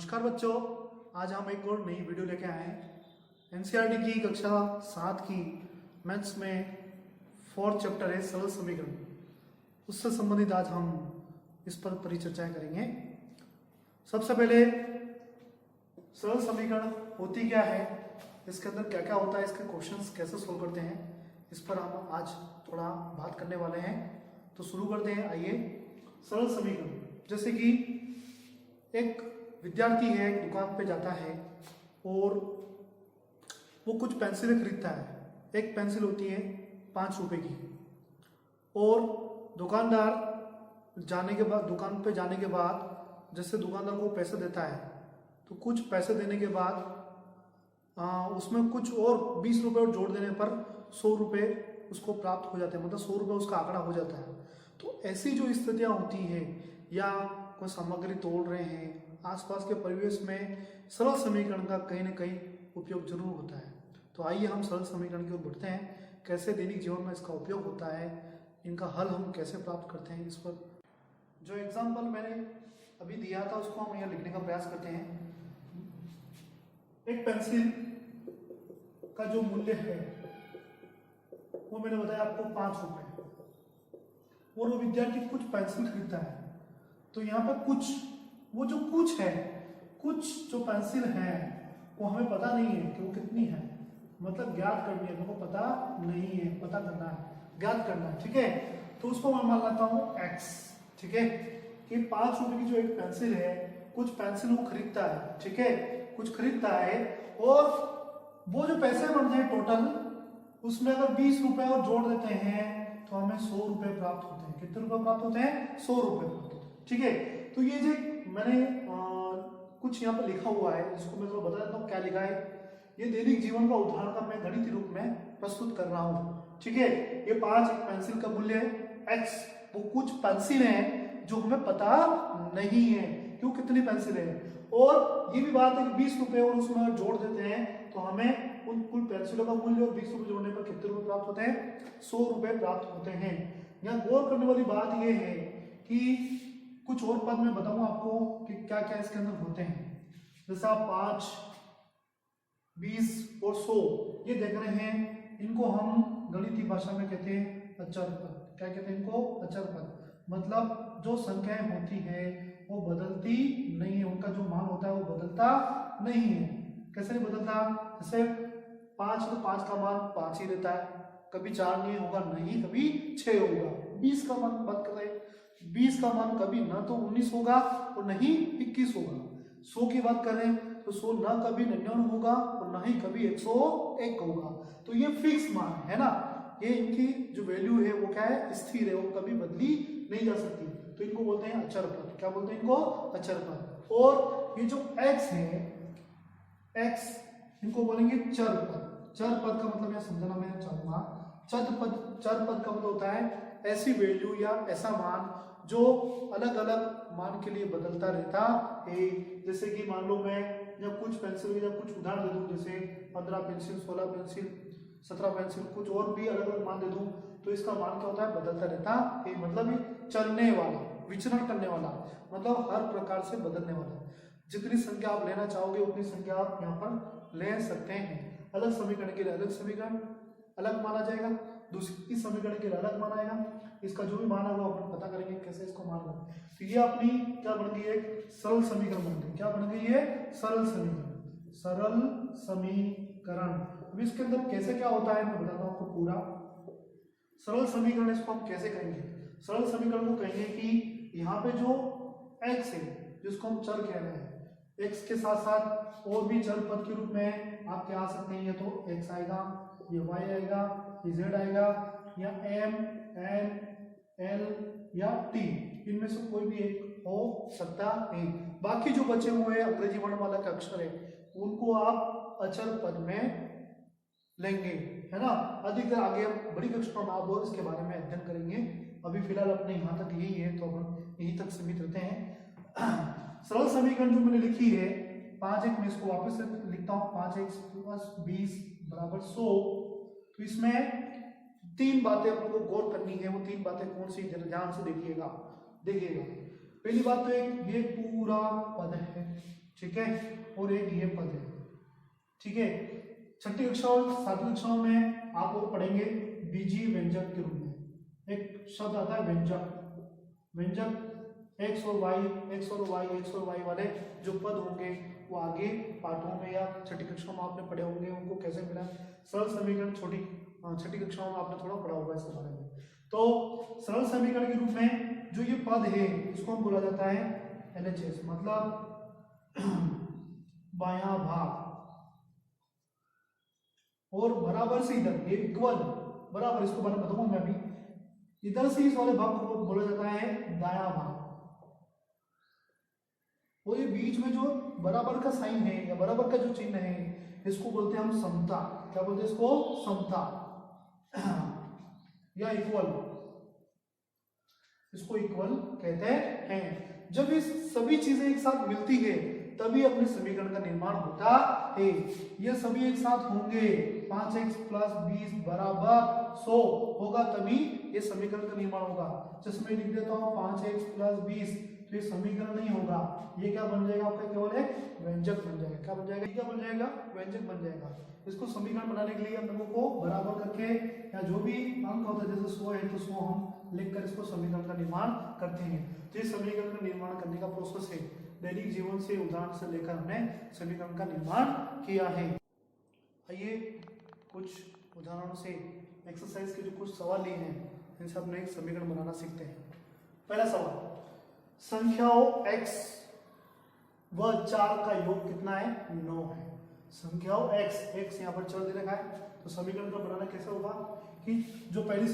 नमस्कार बच्चों, आज हम एक और नई वीडियो लेके आए हैं। एनसीईआरटी की कक्षा 7 की मैथ्स में 4th चैप्टर है सरल समीकरण। उससे संबंधित आज हम इस पर परिचर्चाएं करेंगे। सबसे पहले सरल समीकरण होती क्या है, इसके अंदर क्या क्या होता है, इसके क्वेश्चंस कैसे सोल्व करते हैं, इस पर हम आज थोड़ा बात करने वाले हैं। तो शुरू करते हैं। आइए, सरल समीकरण जैसे कि एक विद्यार्थी है, एक दुकान पे जाता है और वो कुछ पेंसिलें खरीदता है। एक पेंसिल होती है 5 रुपए की, और दुकानदार दुकान पे जाने के बाद जैसे दुकानदार को पैसे देता है, तो कुछ पैसे देने के बाद उसमें कुछ और 20 रुपये और जोड़ देने पर 100 रुपये उसको प्राप्त हो जाते हैं, मतलब 100 रुपये उसका आंकड़ा हो जाता है। तो ऐसी जो स्थितियाँ होती हैं, या कोई सामग्री तोड़ रहे हैं, आसपास के परिवेश में सरल समीकरण का कहीं ना कहीं उपयोग जरूर होता है। तो आइए हम सरल समीकरण की ओर बढ़ते हैं। कैसे दैनिक जीवन में इसका उपयोग होता है, इनका हल हम कैसे प्राप्त करते हैं, इस पर जो एग्जाम्पल मैंने अभी दिया था उसको हम यहाँ लिखने का प्रयास करते हैं। एक पेंसिल का जो मूल्य है वो मैंने बताया आपको 5 रुपए, और वो विद्यार्थी कुछ पेंसिल खरीदता है। तो यहाँ पर कुछ जो पेंसिल है वो हमें पता नहीं है कि वो कितनी है, मतलब ज्ञात करनी है, हमको पता नहीं है, पता करना है, ज्ञात करना है। ठीक है, तो उसको मैं मान लेता हूँ x। ठीक है, कि 5 रुपए की जो एक पेंसिल है, कुछ पेंसिल वो खरीदता है। ठीक है, कुछ खरीदता है, और वो जो पैसे बनते हैं टोटल, उसमें अगर 20 रुपए और जोड़ देते हैं तो हमें 100 रुपए प्राप्त होते हैं। कितने रुपए प्राप्त होते हैं? 100 रुपए प्राप्त होते हैं। ठीक है, तो ये जो मैंने कुछ यहाँ पर लिखा हुआ है, इसको मैं थोड़ा बता देता हूँ क्या लिखा है। ये दैनिक जीवन का उदाहरण का मैं गणितीय रूप में प्रस्तुत कर रहा हूँ। ठीक है, ये 5 पेंसिल का मूल्य है x। वो कुछ पेंसिल है जो हमें पता नहीं है क्यों कितनी पेंसिल है, और ये भी बात है कि 20 रुपए और उसमें जोड़ देते हैं तो हमें उन कुल पेंसिलों का मूल्य और 20 रुपए जोड़ने पर कितने रुपए प्राप्त होते हैं? 100 रुपए प्राप्त होते हैं। यहाँ गौर करने वाली बात यह है कि कुछ और पद मैं बताऊंगा आपको कि क्या क्या इसके अंदर होते हैं। जैसे आप 5, 20 और 100 ये देख रहे हैं, इनको हम गणितीय भाषा में कहते हैं अचर पद। क्या कहते हैं इनको? अचर पद। मतलब जो संख्याएं होती है वो बदलती नहीं है, उनका जो मान होता है वो बदलता नहीं है। कैसे नहीं बदलता? जैसे 5 तो 5 का मान 5 ही रहता है, कभी 4 नहीं होगा, नहीं कभी 6 होगा। 20 का मान बात कर रहे हैं, 20 का मान कभी ना तो 19 होगा और नहीं 21 होगा। 100 की बात करें तो 100 ना कभी 99 होगा और ना ही कभी 101 होगा। तो ये फिक्स मान है ना, ये इनकी जो वैल्यू है वो क्या है? स्थिर है, वो कभी बदली नहीं जा सकती। तो इनको बोलते हैं अचर पद। क्या बोलते हैं इनको? अचर पद। और ये जो x है, x इनको बोलेंगे चर पद। चर पद का मतलब यह समझना मैं चाहूंगा। चर पद का मतलब होता है ऐसी वैल्यू या ऐसा मान जो अलग अलग मान के लिए बदलता रहता है। जैसे कि मान लो मैं जब कुछ पेंसिल या कुछ उदाहरण दे दूं, जैसे 15 पेंसिल, 16 पेंसिल, 17 पेंसिल, कुछ और भी अलग अलग मान दे दूं, तो इसका मान क्या होता है? बदलता रहता है। मतलब ये चलने वाला, विचरण करने वाला, मतलब हर प्रकार से बदलने वाला। जितनी संख्या आप लेना चाहोगे उतनी संख्या आप यहाँ पर ले सकते हैं। अलग समीकरण के लिए अलग समीकरण अलग माना जाएगा, दूसरी समीकरण के लिए अलग माना जाएगा। इसका जो भी मान है वो अपन पता करेंगे कैसे इसको मान लो। तो ये अपनी क्या बन गई? एक सरल समीकरण बन गई। क्या बन गई है? सरल समीकरण। सरल समीकरण। अब इसके अंदर कैसे क्या होता है मैं बताता हूँ आपको पूरा। सरल समीकरण इसको हम कैसे कहेंगे? सरल समीकरण को कहेंगे कि यहाँ पे जो x है, जिसको हम चर कह रहे हैं, x के साथ साथ और भी चर पद के रूप में आप क्या आ सकते हैं? ये तो x आएगा, ये y आएगा, ये z आएगा, या m, n, l या t, इनमें से कोई भी एक हो सकता है। बाकी जो बचे हुए अंग्रेजी वर्णमाला के अक्षर है उनको आप अचर पद में लेंगे, है ना। अधिकतर आगे हम बड़ी कक्षा में आप और इसके बारे में अध्ययन करेंगे। अभी फिलहाल अपने यहाँ तक यही है, तो हम यहीं तक सीमित रहते हैं। सरल समीकरण जो मैंने लिखी है 5x, मैं इसको वापस से लिखता हूँ। 5x + 20 = 100। तो इसमें 3 बातें अपन को गौर करनी है। वो 3 बातें कौन सी? ध्यान से देखिएगा। पहली बात तो ये पूरा पद है। ठीक है, और एक ये पद है, ठीक है। छठी कक्षा और सातवीं कक्षाओं में आप और पढ़ेंगे बीजीय व्यंजक के रूप में एक शब्द आता है व्यंजक। व्यंजक एक्स और वाई, एक्स और वाई, एक्स और वाई वाले जो पद होंगे वो आगे पाठों में या छठी कक्षाओं में आपने पढ़े होंगे, उनको कैसे मिला। सरल समीकरण छठी कक्षाओं में आपने थोड़ा पढ़ा होगा इसके बारे में। तो सरल समीकरण के रूप में जो ये पद है इसको हम बोला जाता है LHS, मतलब बायां भाग, और बराबर से इधर ये इक्वल बराबर, इसको बताऊंगा मैं अभी। इधर से इस वाले भाग को बोला जाता है दायां भाग, और ये बीच में जो बराबर का साइन है या बराबर का जो चिन्ह है इसको बोलते हैं हम समता। क्या बोलते हैं इसको? समता या इक्वल, इसको इक्वल कहते हैं। जब ये सभी चीजें एक साथ मिलती है तभी अपने समीकरण का निर्माण होता है। ये सभी एक साथ होंगे, 5x + 20 = 100 होगा तभी ये समीकरण का निर्माण होगा। जैसे मैं लिख देता हूँ 5x + 20, तो ये समीकरण नहीं होगा, ये क्या बन जाएगा आपका? केवल एक व्यंजक बन जाएगा। क्या बन जाएगा? क्या बन जाएगा? व्यंजक बन जाएगा। इसको समीकरण बनाने के लिए हम लोगों को बराबर करके या जो भी अंक होता है, जैसे 100 है तो 100 हम लिखकर इसको समीकरण का निर्माण करते हैं। तो इस समीकरण का निर्माण करने का प्रोसेस है, दैनिक जीवन से उदाहरण से लेकर हमने समीकरण का निर्माण किया है। आइए कुछ उदाहरणों से एक्सरसाइज के जो कुछ सवाल लिए हैं इनसे अपने एक समीकरण बनाना सीखते हैं। पहला सवाल, संख्याओं x व 4 का योग कितना है? 9 है। संख्याओं x यहाँ पर चल दे रखा है, तो समीकरण का बनाना कैसे होगा कि जो पहली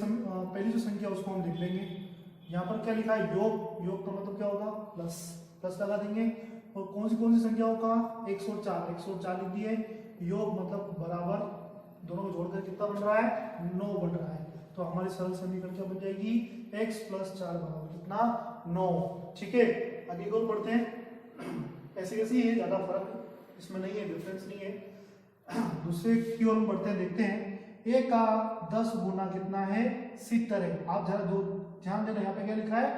जो संख्या उसको हम लिख लेंगे। यहाँ पर क्या लिखा है? योग का मतलब क्या होगा? प्लस लगा देंगे। और कौन सी संख्याओं का? 104 लिख दिए। योग मतलब बराबर, दोनों को जोड़कर कितना बन रहा है? 9 बन रहा है। तो हमारी सरल समीकरण क्या बन जाएगी? x + 4 बराबर कितना? 9। ठीक है, आगे और बढ़ते हैं। ऐसे ही है, ज्यादा फर्क इसमें नहीं है, डिफरेंस नहीं है। दूसरे की ओर बढ़ते हैं, देखते हैं। a का 10 गुना कितना है? 70 है। आप जरा ध्यान देना, यहाँ पे क्या लिखा है?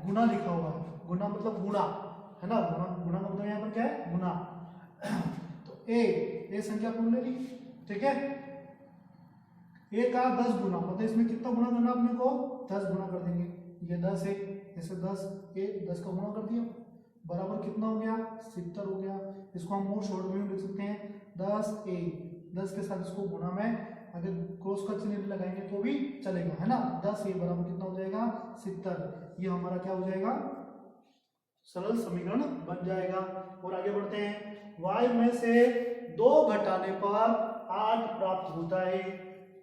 गुना लिखा हुआ है। गुना मतलब गुणा है ना, गुना का मतलब यहाँ पर क्या है? गुना। तो a संख्या कौन ले ली? ठीक है, a का 10 गुना मतलब इसमें कितना गुना करना अपने को? 10 गुना कर देंगे। ये 10 है, ऐसे 10 का गुना कर दिया, बराबर कितना हो गया? 70 हो गया। इसको हम और शॉर्ट में लिख सकते हैं 10a, 10 के साथ इसको गुणा में अगर क्रॉस का चिन्ह लगाएंगे तो भी चलेगा, है ना। 10a बराबर कितना हो जाएगा? 70। ये हमारा क्या हो जाएगा? सरल समीकरण बन जाएगा। और आगे बढ़ते हैं। y में से 2 घटाने पर 8 प्राप्त होता है।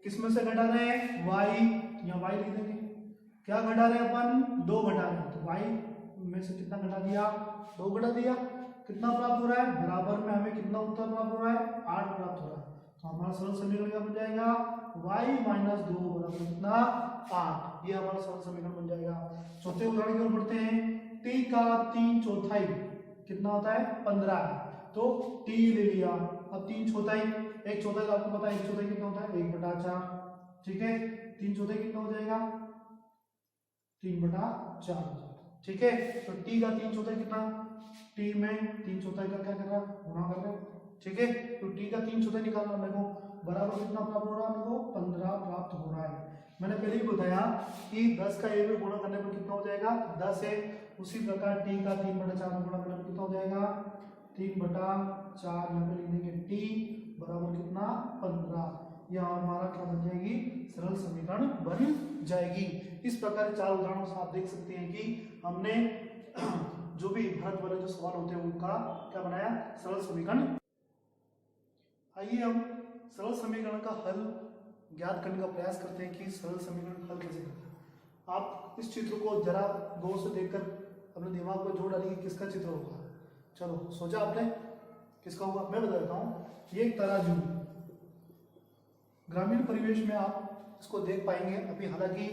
किस में से घटा रहे हैं? y, या y लिख देंगे। क्या घटा रहे हैं अपन? 2 घटा रहे हैं, तो y में से कितना घटा दिया? 2 घटा दिया। कितना प्राप्त हो रहा है? बराबर में हमें कितना उत्तर प्राप्त हो रहा है? 8 प्राप्त हो रहा है। तो हमारा सरल समीकरण क्या बन जाएगा? y - 2 बराबर कितना? 8। ये हमारा सरल समीकरण बन जाएगा। चौथे उदाहरण की ओर बढ़ते हैं। t का 3/4 कितना होता है? 15 है। तो t ले लिया। अब 3/4, 1/4 तो आपको पता है 1/4 कितना होता है? 1/4। ठीक है, 3/4 कितना हो जाएगा? 3/4। ठीक है, तो t का 3/4 कितना? t में 3/4 का क्या कर रहा है? गुणा कर रहा है। ठीक है, तो t का 3/4 निकालना मेरे को, बराबर कितना प्राप्त हो रहा है? मेरे को 15 प्राप्त हो रहा है। मैंने पहले ही बताया कि 10 का a में गुणा करने पर कितना हो जाएगा? 10 है। उसी प्रकार t का 3/4 में गुणा करने पर कितना हो जाएगा? 3/4। यहाँ पे लिख देंगे t बराबर कितना? 15। यह हमारा क्या बन जाएगी? सरल समीकरण बन जाएगी। इस प्रकार 4 उदाहरणों से आप देख सकते हैं कि हमने जो भी भारत वाले जो सवाल होते हैं उनका क्या बनाया? सरल समीकरण। आइए हम सरल समीकरण का हल ज्ञात करने का प्रयास करते हैं कि सरल समीकरण हल कैसे करते हैं। आप इस चित्र को जरा गौर से देखकर अपने दिमाग में जोड़ डालिए, किसका चित्र होगा। चलो, सोचा आपने किसका होगा? मैं बता देता हूँ। ये एक तराजू, ग्रामीण परिवेश में आप इसको देख पाएंगे। अभी हालांकि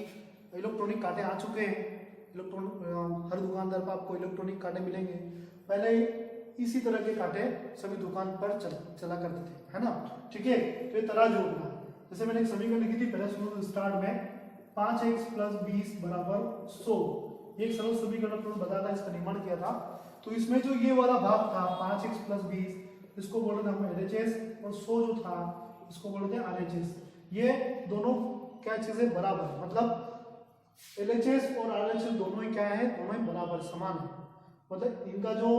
इलेक्ट्रॉनिक कांटे आ चुके हैं, हर दुकानदार पर आपको इलेक्ट्रॉनिक कांटे मिलेंगे। पहले इसी तरह के कांटे सभी दुकान पर चला करते थे, है ना। ठीक है, तो ये तराजू होगा। जैसे मैंने एक समीकरण लिखी थी पहले शुरू स्टार्ट में, 5x + 20 = 100। एक सरल समीकरण बताया था, इसका निर्माण किया था। तो इसमें जो ये वाला भाग था 5x प्लस 20, इसको बोल रहे थे हम LHS, और 100 जो था इसको बोल रहे थे RHS। ये दोनों क्या चीजें बराबर, मतलब LHS और RHS दोनों ही क्या है, दोनों ही बराबर समान है, मतलब इनका जो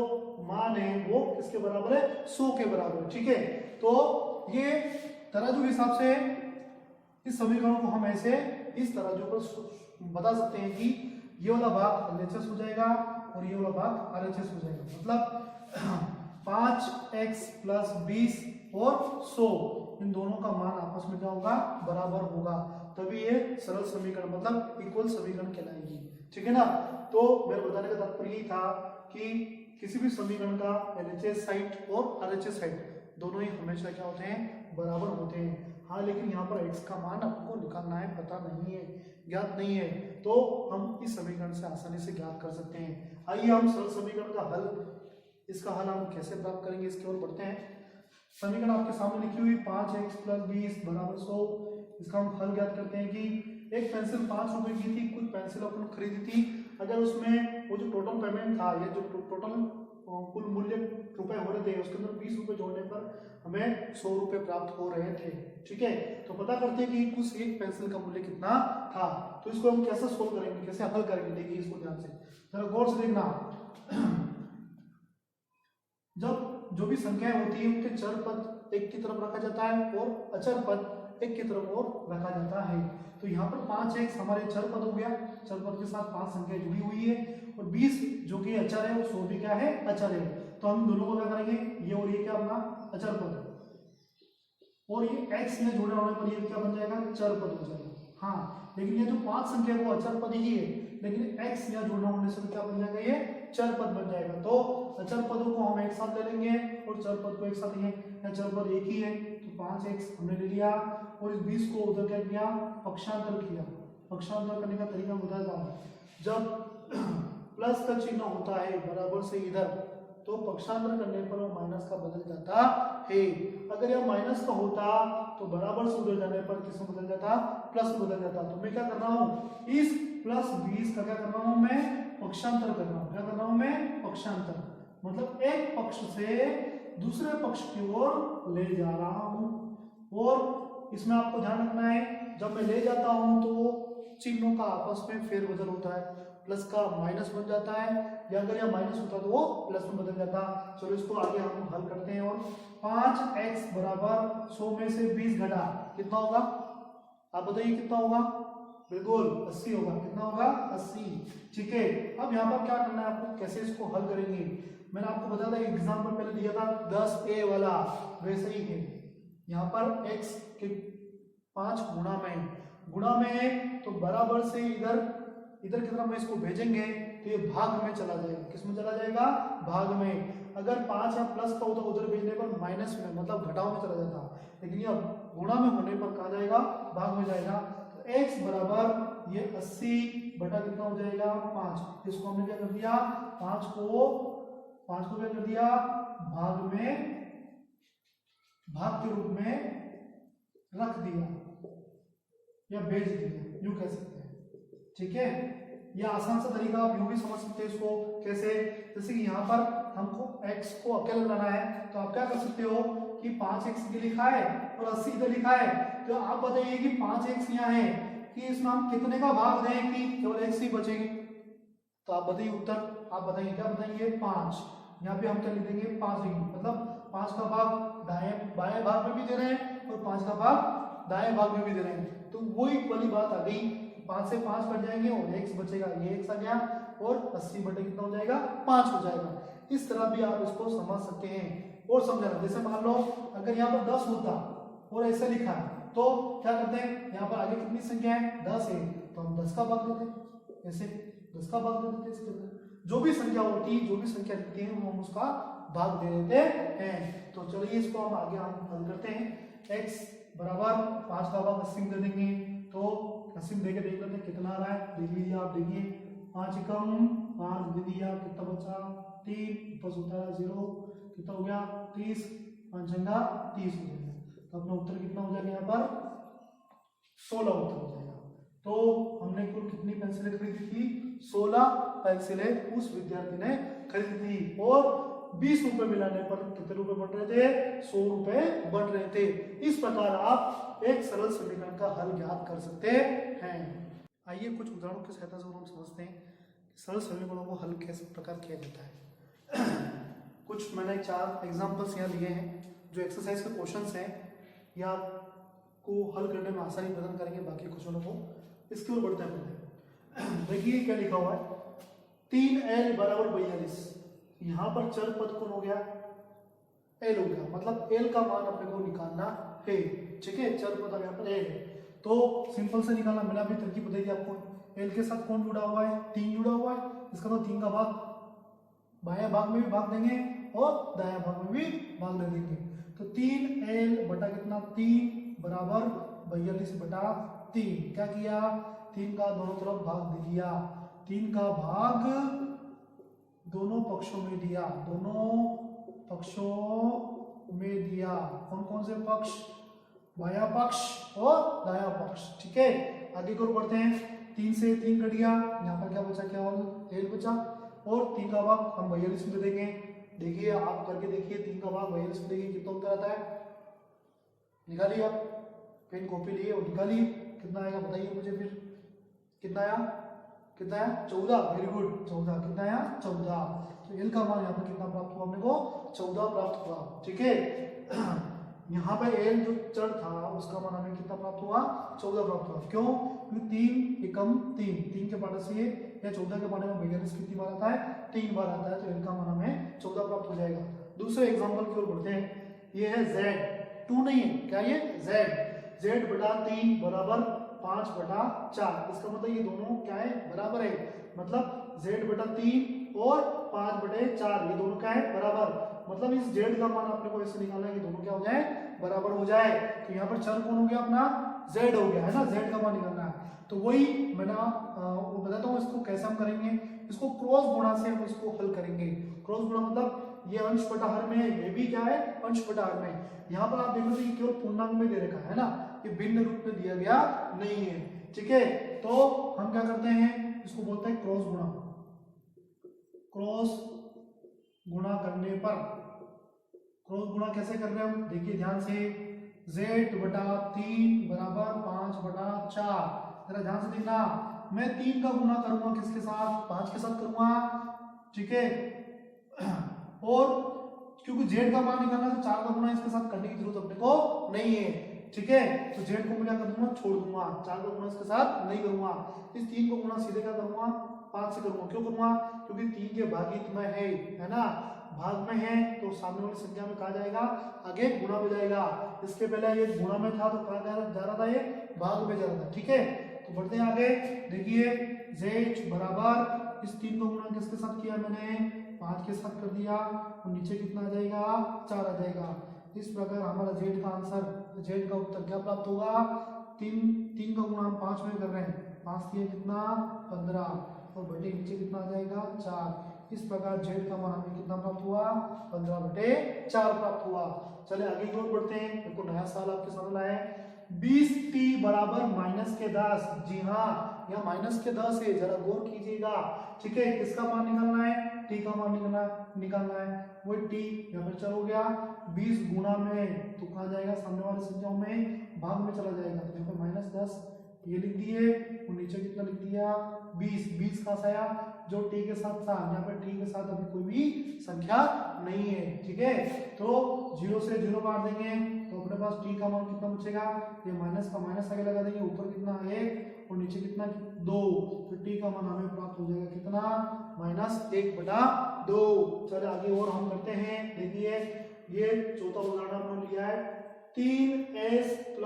मान है वो किसके बराबर है, 100 के बराबर। ठीक है, तो ये तराजू के हिसाब से इस समीकरण को हम ऐसे इस तराजू पर बता सकते हैं कि ये वाला भाग LHS हो जाएगा और ये वाला भाग RHS हो जाएगा, मतलब 5x प्लस 20 और 100 इन दोनों का मान आपस में क्या होगा, बराबर होगा, तभी ये सरल समीकरण मतलब इक्वल समीकरण कहलाएगी। ठीक है ना, तो मेरे बताने का तात्पर्य यही था कि किसी भी समीकरण का LHS साइड और RHS साइड दोनों ही हमेशा क्या होते हैं, बराबर होते हैं। हाँ, लेकिन यहाँ पर x का मान आपको निकालना है, पता नहीं है, ज्ञात नहीं है, तो हम इस समीकरण से आसानी से ज्ञात कर सकते हैं। आइए हम सरल समीकरण का हल, इसका हल हम कैसे प्राप्त करेंगे इसकी ओर बढ़ते हैं। समीकरण आपके सामने लिखी हुई 5x प्लस 20 बराबर 100, इसका हम हल ज्ञात करते हैं कि एक पेंसिल 5 रुपए की थी, कुछ पेंसिल अपन खरीदी थी, अगर उसमें वो जो टोटल पेमेंट था, ये जो टोटल कुल मूल्य रुपए हो रहे थे, उसके अंदर 20 रुपए जोड़ने पर हमें 100 रुपए प्राप्त हो रहे थे। ठीक है, तो पता करते हैं कि कुछ एक पेंसिल का मूल्य कितना था, तो इसको हम कैसे सोल्व करेंगे, कैसे हल करेंगे, देखिए इसको ध्यान से, जरा गौर से देखना। जब जो भी संख्याएं होती है उनके चर पद एक की तरफ रखा जाता है और अचर पद एक की तरफ और रखा जाता है, तो यहाँ पर 5x हमारे चर पद हो गया, चर पद के साथ 5 संख्याएं जुड़ी हुई है, और 20 जो कि अचर है, और 100 भी क्या है, अचर है, तो हम दोनों को क्या करेंगे, ये और ये क्या अपना अचर पद, और ये x में जोड़े होने पर ये क्या बन जाएगा, चर पद हो जाएगा। हाँ, लेकिन ये जो 5 संख्या है वो अचर पद ही है, लेकिन x यहाँ जोड़ना होने से क्या बन जाएगा, ये चर पद बन जाएगा। तो अचर पदों को हम एक साथ ले लेंगे और चर पद को एक साथ लेंगे, या चर पद एक ही है, तो 5x हमने ले लिया, और इस 20 को उधर क्या किया, पक्षांतर किया। पक्षांतर करने का तरीका बताता हूँ, जब प्लस का चिन्ह होता है बराबर से इधर, तो पक्षांतर करने पर वो माइनस का बदल जाता है, अगर यह माइनस का होता तो बराबर से उधर जाने पर किसमें बदल जाता, प्लस में बदल जाता। तो मैं क्या कर रहा हूँ, इस प्लस 20 का क्या कर रहा हूँ, मैं पक्षांतर कर रहा हूँ, क्या कर रहा हूँ मैं, पक्षांतर, मतलब एक पक्ष से दूसरे पक्ष की ओर ले जा रहा हूँ, और इसमें आपको ध्यान रखना है, जब मैं ले जाता हूँ तो चिन्हों का आपस में फेरबदल होता है, प्लस का माइनस बन जाता है, या अगर यह माइनस होता तो वो प्लस में बदल जाता। चलो इसको आगे हम हल करते हैं, और 5x बराबर 100 में से 20 घटा कितना होगा, आप बताइए कितना होगा, बिल्कुल 80 होगा, कितना होगा, 80। ठीक है, अब यहाँ पर क्या करना है आपको, कैसे इसको हल करेंगे, मैंने आपको बताया था एग्जाम्पल पहले दिया था 10a वाला, वैसे ही है, यहाँ पर x के 5 गुणा में है, तो बराबर से इधर इधर की तरफ में इसको भेजेंगे तो ये भाग में चला जाएगा, किस में चला जाएगा, भाग में। अगर 5 या प्लस का होता उधर भेजने पर माइनस में मतलब घटाव में चला जाता, लेकिन यह गुणा में होने पर कहा जाएगा, भाग में जाएगा। तो x बराबर ये 80 बटा कितना हो जाएगा, 5, इसको हमने क्या कर दिया, 5 को क्या कर दिया, भाग के रूप में रख दिया या भेज दिया, यूं कह सकते हैं। ठीक है, यह आसान सा तरीका, आप यूं भी समझ सकते हैं इसको, कैसे, जैसे कि यहाँ पर हमको x को अकेले लाना है, तो आप क्या कर सकते हो कि 5x इधर लिखा है और 80 इधर लिखा है, तो आप बताइए कि 5x यहाँ है कि इसमें हम कितने का भाग दें कि केवल x ही बचेगी, तो आप बताइए उत्तर, आप बताइए क्या बताएंगे, 5। यहाँ पे हम क्या लिख देंगे, 5 ही, मतलब 5 का भाग बाएं भाग में भी दे रहे हैं और 5 का भाग दाएं भाग में भी दे रहे हैं, तो वही वाली बात आ गई, 5 से 5 कट जाएंगे और x बचेगा, ये x आ गया, और 80 बटे कितना हो जाएगा, 5 हो जाएगा। इस तरह भी आप इसको समझ सकते हैं और समझना, जैसे मान लो अगर यहाँ पर 10 होता और ऐसे लिखा है, तो क्या करते हैं, यहाँ पर आगे कितनी संख्या है, 10 है, तो हम 10 का भाग देते हैं, ऐसे 10 का भाग दे देते हैं, इसके अंदर जो भी संख्या होती है, जो भी संख्या लिखते हैं हम उसका भाग दे देते हैं। तो चलिए इसको हम आगे हम हल करते हैं, x बराबर 5 का भाग 80 दे देंगे, तो 80 देके देख लेते हैं कितना आ रहा है, देख लीजिए आप, देखिए 5 एकम 5 दे दिया, कितना बचा 3, ऊपर से उतारा 0, कितना हो गया 30, 5 जंगा 30 हो जाएगा, तो अपना उत्तर कितना हो जाएगा, यहाँ पर 16 उत्तर हो जाएगा। तो हमने कुल कितनी पेंसिलें खरीदी थी, 16 पेंसिलें उस विद्यार्थी ने खरीदी थी और 20 रुपए मिलाने पर कितने रुपए बन रहे थे? 100 रुपए बन रहे थे। इस प्रकार आप एक सरल समीकरण का हल ज्ञात कर सकते हैं। आइए कुछ उदाहरणों की सहायता से हम समझते हैं कि सरल समीकरणों को हल किस प्रकार किया जाता है। कुछ मैंने 4 एग्जाम्पल्स यहाँ लिए हैं जो एक्सरसाइज के क्वेश्चंस हैं या को हल करने में आसानी प्रदान करेंगे बाकी क्वेश्चनों को। इसकी ओर बढ़ते हैं। देखिए क्या लिखा हुआ है, 3l बराबर 42। यहाँ पर चर पद कौन हो गया? l हो गया, मतलब l का मान अपने को निकालना है। ठीक है, चर पद यहाँ पर l है तो सिंपल से निकालना, मैंने अभी तरकीब बताई थी आपको। l के साथ कौन जुड़ा हुआ है? 3 जुड़ा हुआ है। इसका तो 3 का भाग बायां भाग में भी भाग देंगे और दायां भाग में भी भाग दे देंगे। तो 3l बटा कितना? 3 बराबर 42 बटा 3। क्या किया? 3 का दोनों तरफ भाग दे दिया। 3 का भाग दोनों पक्षों में दिया, दोनों पक्षों में दिया। कौन कौन से पक्ष? बायां पक्ष और दायां पक्ष। ठीक है, आगे की ओर बढ़ते हैं। 3 से 3 कट गया, यहाँ पर क्या बचा? क्या l बचा और 3 का भाग हम 42 में देंगे। देखिए आप करके देखिए, 3 का भाग 42 में देंगे कितना उत्तर आता है? निकालिए आप, पेन कॉपी लिए और निकालिए कितना आएगा बताइए मुझे। फिर कितना आया? कितना आया? 14। Very good, 14। कितना आया? 14। तो l का मान यहाँ पर कितना प्राप्त हुआ? अपने को 14 प्राप्त हुआ। ठीक है, यहाँ पे l जो चर था उसका मान हमें कितना प्राप्त हुआ? 14 प्राप्त हुआ। क्यों? क्योंकि 3 एकम 3 के पार्ट से या 14 के पार्ट में 42 कितनी बार आता है? 3 बार आता है। तो l का मान हमें 14 प्राप्त हो जाएगा। दूसरे एग्जाम्पल की ओर बढ़ते हैं। ये है z, 2 नहीं है, क्या ये? z बटा 3 बराबर 5 बटा 4। इसका मतलब ये दोनों क्या है? बराबर है। मतलब z बटा 3 और 5 बटे 4 ये दोनों क्या है? बराबर। मतलब इस z का मान आपने को ऐसे निकालना है कि दोनों क्या हो जाए? बराबर हो जाए। तो यहाँ पर चर कौन हो गया? अपना z हो गया है ना, z का मान निकालना है। तो वही मैंने वो बताता हूँ इसको कैसे हम करेंगे। इसको क्रॉस गुणा से हम इसको हल करेंगे। क्रॉस गुणा मतलब ये अंश बटा हर में है, ये भी क्या है? अंश बटा हर में। यहाँ पर आप देखो तो ये केवल पूर्णांक में दे रखा है ना, ये भिन्न रूप में दिया गया नहीं है। ठीक है, तो हम क्या करते हैं, इसको बोलते हैं क्रॉस गुणा। क्रॉस गुणा करने पर, क्रॉस गुणा कैसे कर रहे हैं हम? देखिए ध्यान से, z बटा 3 बराबर 5 बटा 4। जरा ध्यान से देखना, मैं 3 का गुणा करूंगा किसके साथ? 5 के साथ करूंगा। ठीक है, और क्योंकि z का मान निकालना तो 4 का गुणा इसके साथ करने की जरूरत अपने को नहीं है। ठीक है, तो z को मैं क्या कर दूंगा? छोड़ दूंगा। 4 का गुणा इसके साथ नहीं करूंगा। इस 3 को गुणा सीधे क्या करूंगा? 5 से करूंगा। क्यों करूंगा? क्योंकि 3 के भागित में है ना, भाग में है तो सामने वाली संख्या में कहा जाएगा? आगे गुणा में जाएगा। इसके पहले ये गुणा में था तो कहा जा रहा था? ये भाग में जा रहा था। ठीक है, तो बढ़ते हैं आगे। देखिए z बराबर, इस 3 को गुणा किसके साथ किया मैंने? 5 के साथ कर दिया और नीचे कितना आ जाएगा? 4 आ जाएगा। इस प्रकार हमारा z का आंसर, z का उत्तर क्या प्राप्त होगा? 3 का गुणा हम 5 में कर रहे हैं, 5 दिया कितना? 15 और बटे नीचे कितना आ जाएगा? 4। इस प्रकार z का मान हमें कितना प्राप्त हुआ? 15 बटे 4 प्राप्त हुआ। चले आगे की ओर बढ़ते हैं। देखो नया सवाल आपके सामने लाए हैं, 20t बराबर -10। जी हाँ, यहाँ -10 है, जरा गौर कीजिएगा। ठीक है, किसका मान निकालना है? t का मान निकालना है। वो t यहाँ पर चल हो गया 20 गुणा में, तो कहाँ जाएगा? सामने वाली संख्याओं में भाग में चला जाएगा। तो यहाँ पर -10 ये लिख दिए और नीचे कितना लिख दिया? 20 कहाँ से आया? जो t के साथ था, यहाँ पर t के साथ अभी कोई भी संख्या नहीं है। ठीक है, तो 0 से 0 काट देंगे तो अपने पास t का मान कितना बचेगा? ये माइनस का माइनस आगे लगा देंगे, ऊपर कितना? 1 और नीचे कितना? 2। तो t का मान हमें प्राप्त हो जाएगा कितना? -1/2। चलिए आगे और हम करते हैं। देखिए ये चौथा उदाहरण हमने लिया है, 3s +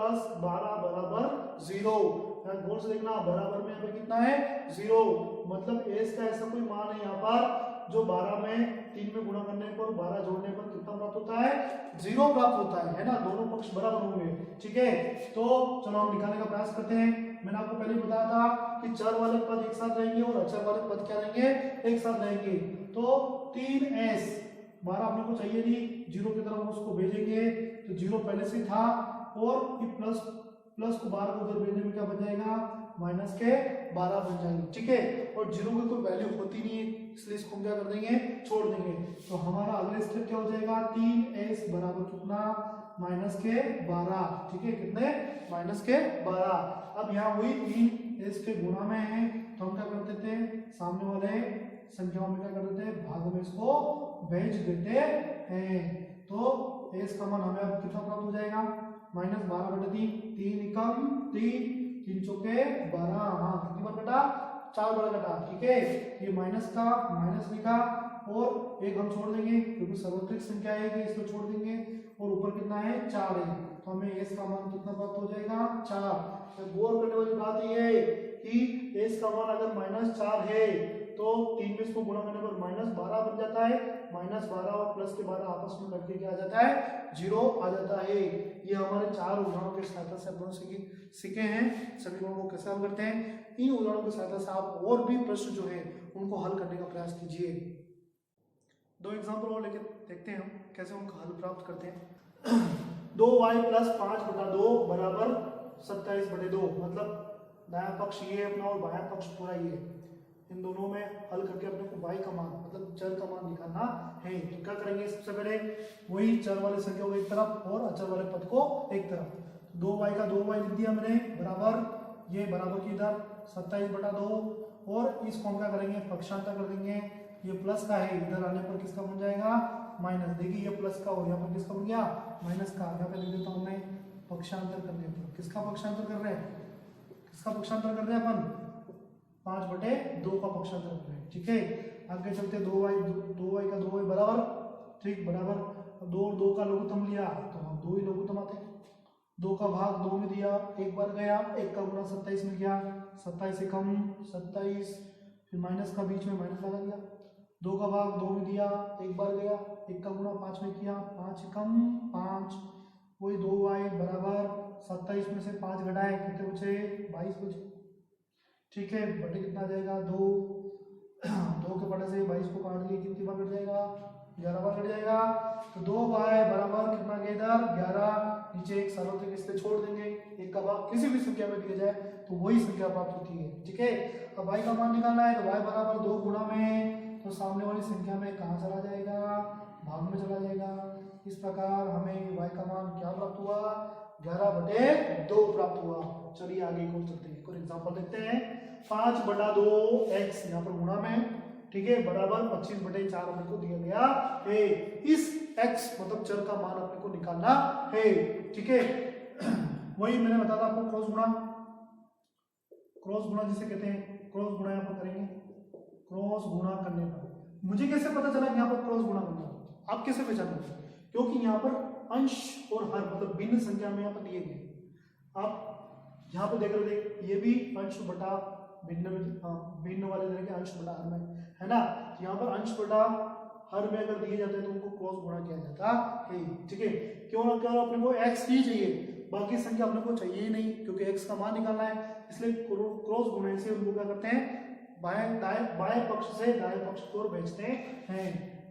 12 बराबर 0। गौर से देखना, बराबर में यहाँ पे कितना है? 0। मतलब s का ऐसा कोई मान है यहाँ पर जो 12 में 3 में गुणा करने पर 12 जोड़ने पर कितना प्राप्त होता है? 0 प्राप्त होता है ना, दोनों पक्ष बराबर होंगे। ठीक है, तो चलो हम निकालने का प्रयास करते हैं। मैंने आपको पहले बताया था कि चर वाले पद एक साथ रहेंगे और अचर वाले पद क्या रहेंगे? एक साथ रहेंगे। तो 3s 12 अपने को चाहिए नहीं, 0 की तरफ उसको भेजेंगे तो 0 पहले से था और ये प्लस को 12 को उधर भेजने में क्या बन जाएगा? 12 बन जाएंगे, ठीक है। और 0 की कोई वैल्यू होती नहीं है, इसलिए इसको हम क्या कर देंगे, छोड़ देंगे। तो हमारा अगला स्टेप क्या हो जाएगा, 3s बराबर कितना, माइनस के 12, ठीक है, कितने, माइनस के 12। अब यहाँ हुई 3s के गुणा में है, तो हम क्या करते थे, सामने वाले संख्याओं में क्या करते थे, भाग में इसको भेज देते हैं। तो s का मान हमें अब कितना प्राप्त हो जाएगा, -12/3, 3 एकम 3, 3 चौके 12, हाँ कितनी बार कटा, 4 बार कटा, ठीक है। ये माइनस का माइनस लिखा और एक हम छोड़ देंगे क्योंकि सर्वत्रिक संख्या है, इसको छोड़ देंगे। और ऊपर कितना है, 4 है, तो हमें s का मान कितना प्राप्त हो जाएगा, 4। गौर करने वाली बात यह है कि s का मान अगर -4 है तो 3 में इसको गुणा करने पर -12 बन जाता है, -12 और प्लस के 12 आपस में कट के क्या आ जाता है, 0 आ जाता है। ये हमारे 4 उदाहरणों के सहायता से अपन सीखे हैं, समीकरणों को कैसे हल करते हैं। इन उदाहरणों की सहायता से आप और भी प्रश्न जो है उनको हल करने का प्रयास कीजिए। 2 एग्जाम्पल और लेके देखते हैं हम कैसे उनका हल प्राप्त करते हैं। 2y + 5/2 बराबर 27/2, मतलब दायां पक्ष ये है अपना और बायां पक्ष पूरा ये है। इन दोनों में हल करके अपने को y का मान मतलब चर का मान निकालना है। तो क्या करेंगे, सबसे पहले वही चर वाले संख्या को एक तरफ और अचर वाले पद को एक तरफ। 2y का 2y लिख दिया मैंने, बराबर ये बराबर की इधर 27/2 और इसको हम क्या करेंगे, पक्षांतर कर देंगे। ये प्लस का है, इधर आने पर किसका बन जाएगा, माइनस। देखिए ये प्लस का और यहाँ पर किसका बन गया, माइनस का। यहाँ पे लिख देता हूँ मैं, पक्षांतर करने पर किसका पक्षांतर कर रहे हैं, किसका पक्षांतर कर रहे हैं अपन, 5/2 का पक्षांतर कर रहे हैं, ठीक है। आगे चलते 2y का 2y बराबर, ठीक, बराबर 2 और 2 का लघुत्तम लिया तो हम 2 ही लघुत्तम आते हैं। 2 का भाग 2 में दिया, एक बार गया, 1 का गुणा 27 में गया, 27 एकम 27, फिर माइनस का बीच में माइनस लगा दिया। 2 का भाग 2 में दिया, एक बार गया, 1 का गुणा 5 में किया, 5 एकम 5, वही 2y बराबर 27 में से 5 घटाए कितने बचे, 22 बचे, ठीक है। बटे कितना आ जाएगा, 2, 2 के बटे से 22 को काट लिए, कितनी बार कट जाएगा, 11 बार कट जाएगा। तो 2y बराबर कितना गया इधर, 11, नीचे एक सार्वत्रिक इसलिए छोड़ देंगे, एक का भाग किसी भी संख्या में दिया जाए तो वही संख्या प्राप्त होती है, ठीक है। अब y का मान निकालना है तो y बराबर 2 गुणा में, तो सामने वाली संख्या में कहाँ चला जाएगा, भाग में चला जाएगा। इस प्रकार हमें y का मान क्या प्राप्त हुआ, 11/2 प्राप्त हुआ। चलिए आगे को चलते हैं, कोई एग्जांपल देखते हैं। 5/2x यहाँ पर गुणा में, ठीक है, बराबर 25/4 अपने को दिया गया है। इस x मतलब चर का मान अपने को निकालना है, ठीक है। वही मैंने बताया था आपको, क्रॉस गुणा, क्रॉस गुणा जिसे कहते हैं, क्रॉस गुणा यहाँ पर करेंगे। क्रॉस गुणा करने पर मुझे कैसे पता चला कि यहाँ पर क्रॉस गुणा करना, आप कैसे पहचानोगे, क्योंकि यहाँ पर अंश और हर मतलब भिन्न संख्या में यहाँ पर दिए गए। आप यहाँ पर देख रहे थे, ये भी अंश बटा भिन्न, भिन्न वाले तरह के अंश बटा हर में है ना। यहाँ पर अंश बटा हर में अगर दिए जाते हैं तो उनको क्रॉस गुणा किया जाता है, ठीक है। क्यों ना, क्या अपने को x ही चाहिए, बाकी संख्या अपने को चाहिए ही नहीं, क्योंकि x का मान निकालना है। इसलिए क्रॉस गुणे से उनको क्या करते हैं, बाएं पक्ष से दाएं पक्ष की ओर भेजते हैं।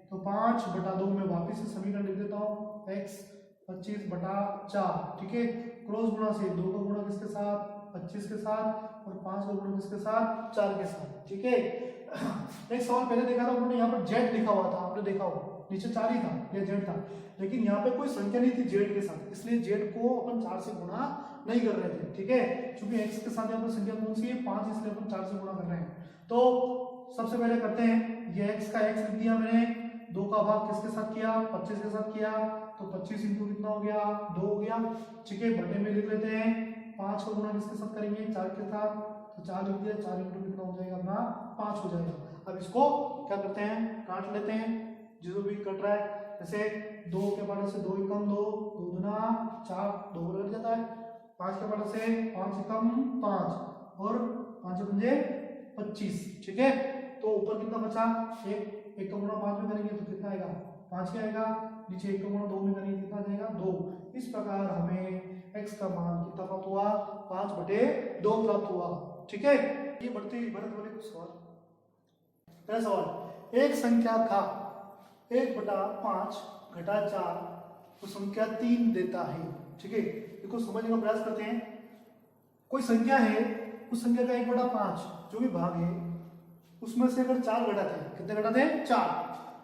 तो 5/2 में वापिस से समीकरण लिख देता हूँ, x 25/4, ठीक है। क्रॉस गुणा से 2 का गुणा किसके साथ, 25 के साथ, और 5 का गुणा किसके साथ, 4 के साथ, ठीक है। एक सवाल पहले देखा था उन्होंने, यहाँ पर z लिखा हुआ था, आपने देखा हो, नीचे 4 ही था, ये z था, लेकिन यहाँ पे कोई संख्या नहीं थी z के साथ, इसलिए z को अपन 4 से गुणा नहीं कर रहे थे, ठीक है। क्योंकि x के साथ यहाँ पर संख्या कौन सी है, 5, इसलिए अपन 4 से गुणा कर रहे हैं। तो सबसे पहले करते हैं, ये x का x लिख दिया मैंने, 2 का भाग किसके साथ किया, 25 के साथ किया, तो 25 इंटू कितना हो गया, 2 हो गया, ठीक है। बटे में लिख लेते हैं, 5 का गुणा किसके साथ करेंगे, 4 के साथ, तो 4 लिख दिया, 4 इंटू कितना हो जाएगा अपना, 5 हो जाएगा। अब इसको क्या करते हैं, काट लेते हैं, जो भी कट रहा है, जैसे 2 के बटे से 2 एकम 2, 2 दूना 4, 2 कट जाता है। 5 के बटे से 5 एकम 5, और 5 पंजे 25, ठीक है। तो ऊपर कितना बचा, 1 का गुणा 5 में करेंगे तो कितना आएगा, 5 क्या आएगा, नीचे 1 का गुणा 2 में करेंगे कितना जाएगा, 2। इस प्रकार हमें x का मान कितना प्राप्त हुआ, 5/2 प्राप्त हुआ, ठीक है। ये बढ़ते ही बढ़त वाले कुछ सवाल। पहला सवाल, एक संख्या का 1/5 घटा 4 तो संख्या 3 देता है, ठीक है। इसको समझने का प्रयास करते हैं। कोई संख्या है, उस संख्या का 1/5 जो भी भाग है उसमें से अगर 4 घटाते हैं, कितने घटाते हैं 4,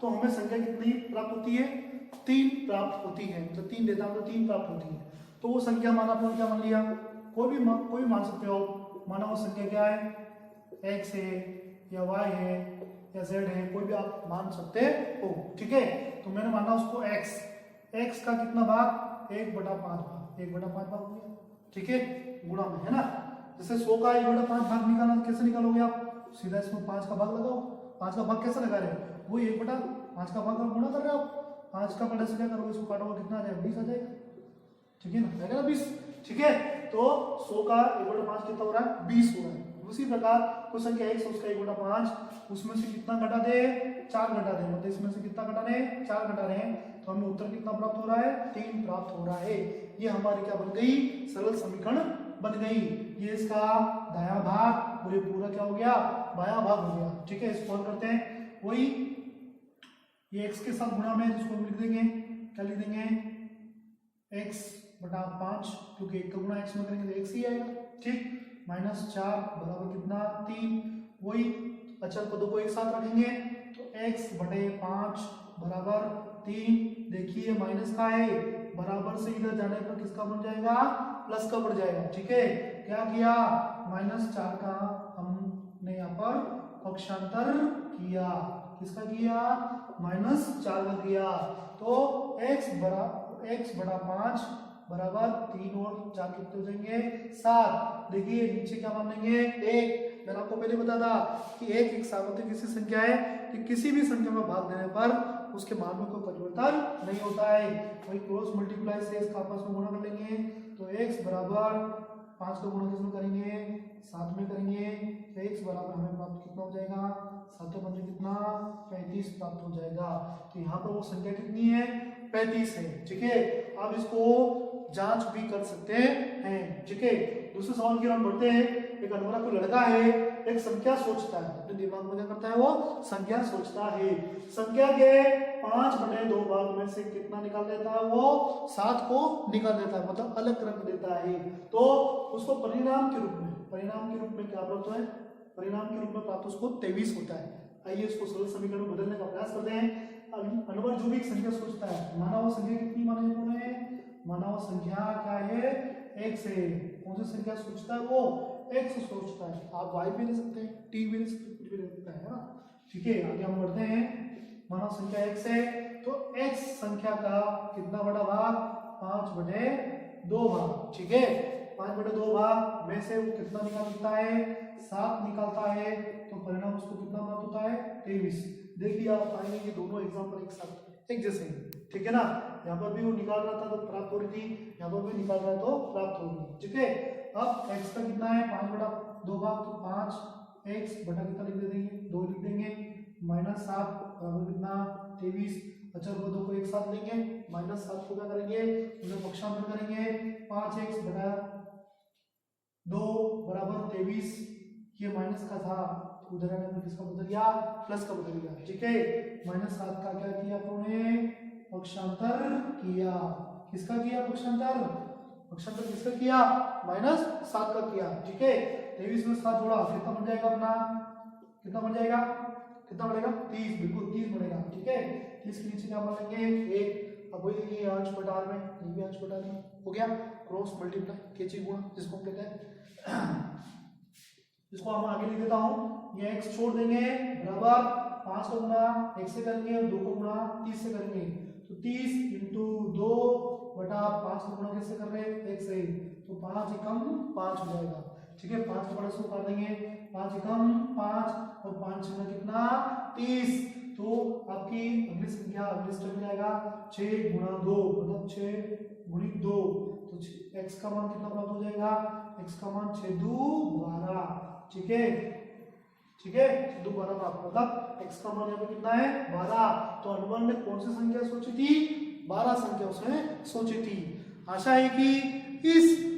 तो हमें संख्या कितनी प्राप्त होती है 3 प्राप्त होती है। मतलब 3 देता हूं तो 3 प्राप्त होती है। तो वो संख्या माना आपने क्या मान लिया, कोई भी मान सकते हो। माना वो संख्या क्या है x है या y है या z है, कोई भी आप मान सकते हो। ठीक है, तो मैंने माना उसको x का कितना भाग 1/5 भाग, 1/5 भाग हो गया। ठीक है, गुणा में है ना। जैसे 100 का 1/5 भाग निकालना, कैसे निकालोगे आप, सीधा इसमें 5 का भाग लगाओ। 5 का भाग कैसे लगा रहे हो, वही 1/5 का भाग गुणा कर रहे हो आप। 5 का बड़ा से क्या करोगे, इसको काटोगे कितना आ जाएगा 20 आ जाएगा। ठीक है ना, आएगा ना 20। ठीक है, तो 100 का 1/5 कितना हो रहा है 20 हो रहा है। उसी प्रकार कोई संख्या x उसका 1/5, उसमें से कितना घटा दे 4 घटा दे, मतलब इसमें से कितना घटा रहे 4 घटा रहे हैं, तो हमें उत्तर कितना प्राप्त हो रहा है 3 प्राप्त हो रहा है। ये हमारी क्या बन गई, सरल समीकरण बन गई। ये इसका दायां भाग और ये पूरा क्या हो गया बायां भाग हो गया। ठीक है, इसको हल करते हैं। वही ये x के साथ गुणा में, जिसको हम लिख देंगे, क्या लिख देंगे x/5, क्योंकि 1 का गुणा x में करेंगे तो x ही आएगा। ठीक, -4 बराबर कितना 3। वही अचल पदों को एक साथ रखेंगे तो x/5 बराबर 3। देखिए माइनस का है, बराबर से इधर जाने पर किसका बन जाएगा प्लस का बढ़ जाएगा। ठीक है, क्या किया -4 का हमने यहाँ पर पक्षांतर किया, किसका किया -4 का किया। तो x/5 बराबर 3 और 4 कितने हो जाएंगे 7। देखिए नीचे क्या मान लेंगे 1। मैंने आपको पहले बताया था कि एक सार्वत्रिक ऐसी संख्या है कि किसी भी संख्या में भाग देने पर उसके मान में कोई परिवर्तन नहीं होता है। वही क्रॉस मल्टीप्लाई से इसका आपस में गुणा कर लेंगे तो x बराबर 5 का गुणा किसमें करेंगे 7 में करेंगे, तो x बराबर हमें प्राप्त कितना हो जाएगा 7 पंजे कितना 35 प्राप्त हो जाएगा। तो यहाँ पर वो संख्या कितनी है 35 है। ठीक है, आप इसको जांच भी कर सकते हैं। ठीक है, दूसरे सवाल की ओर बढ़ते हैं। एक अनवरा कोई लड़का है, एक संख्या सोचता है, अपने दिमाग में क्या करता है वो संख्या सोचता है। संख्या के 5/2 भाग में से कितना निकाल देता है वो 7 को निकाल देता है, मतलब अलग रख देता है। तो उसको परिणाम के रूप में क्या प्राप्त है, परिणाम के रूप में प्राप्त उसको 23 होता है। आइए इसको सरल समीकरण में बदलने का प्रयास करते हैं। अनवर जो भी एक संख्या सोचता है, माना वो संख्या कितनी माने जाते हैं, माना वो संख्या क्या है x है। कौन सी संख्या सोचता है वो x सोचता है। आप y भी ले सकते हैं, t भी ले सकते हैं, कुछ भी ले सकते हैं, है ना। ठीक है, आगे हम बढ़ते हैं। माना संख्या x है, तो x संख्या का कितना बड़ा भाग 5/2 भाग। ठीक है, 5/2 भाग में से वो कितना निकालता है 7 निकालता है, तो परिणाम उसको कितना प्राप्त होता है 23। देखिए आप पाएंगे ये दोनों एग्जाम्पल एक साथ एक जैसे हैं। ठीक है ना, यहाँ पर भी वो निकाल रहा था तो प्राप्त हो रही थी, यहाँ पर भी निकाल रहा है तो प्राप्त होगी। ठीक है, अब x का कितना है 5/2 भाग, तो 5x बटा कितना लिख देंगे 2 लिख देंगे, -7 बराबर कितना 23। अचल पदों को एक साथ लेंगे, -7 को क्या करेंगे उन्हें पक्षांतर करेंगे, 5x/2 बराबर 23। ये माइनस का था, उधर आने पर किसका बदल गया प्लस का बदल गया। ठीक है, -7 का क्या किया उन्होंने पक्षांतर किया। किसका किया पक्षांतर, पक्षांतर किसका किया -7 का किया। ठीक है, 23 में 7 जोड़ा कितना बन जाएगा अपना, कितना बन जाएगा, कितना बढ़ेगा 30, बिल्कुल 30 बढ़ेगा। ठीक है, 30 के नीचे क्या मान लेंगे 1। अब वही देखिए अंश बटार में, ये भी अंश बटार में हो गया, क्रॉस मल्टीप्लाई केची गुणा जिसको हम कहते हैं। इसको हम आगे लिख देता हूं, ये x छोड़ देंगे बराबर 5 का गुणा x से करेंगे और 2 का गुणा 30 से करेंगे, तो 30 × 2 बटा 5 का गुणा किससे कर रहे हैं x से, तो 5 एकम 5 हो जाएगा। ठीक है, 5 के बड़े से काट देंगे, 5 एकम 5 और 5 छः कितना 30। तो आपकी अगली संख्या अगले स्टेप में जाएगा 6 × 2 मतलब 6 × 2, तो x का मान कितना प्राप्त हो जाएगा, x का मान 6×2 12। ठीक है, ठीक है 6×2 12 प्राप्त, मतलब x का मान यहाँ पे कितना है 12। तो अनवर ने कौन सी संख्या सोची थी 12 संख्या उसने सोची थी। आशा है कि इस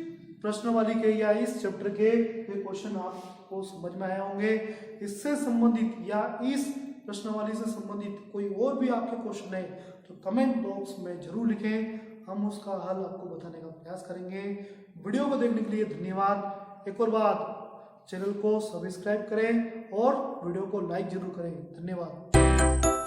प्रश्नवाली के या इस चैप्टर के ये क्वेश्चन आपको समझ में आए होंगे। इससे संबंधित या इस प्रश्नवाली से संबंधित कोई और भी आपके क्वेश्चन है तो कमेंट बॉक्स में जरूर लिखें, हम उसका हल आपको बताने का प्रयास करेंगे। वीडियो को देखने के लिए धन्यवाद। एक और बात, चैनल को सब्सक्राइब करें और वीडियो को लाइक जरूर करें। धन्यवाद।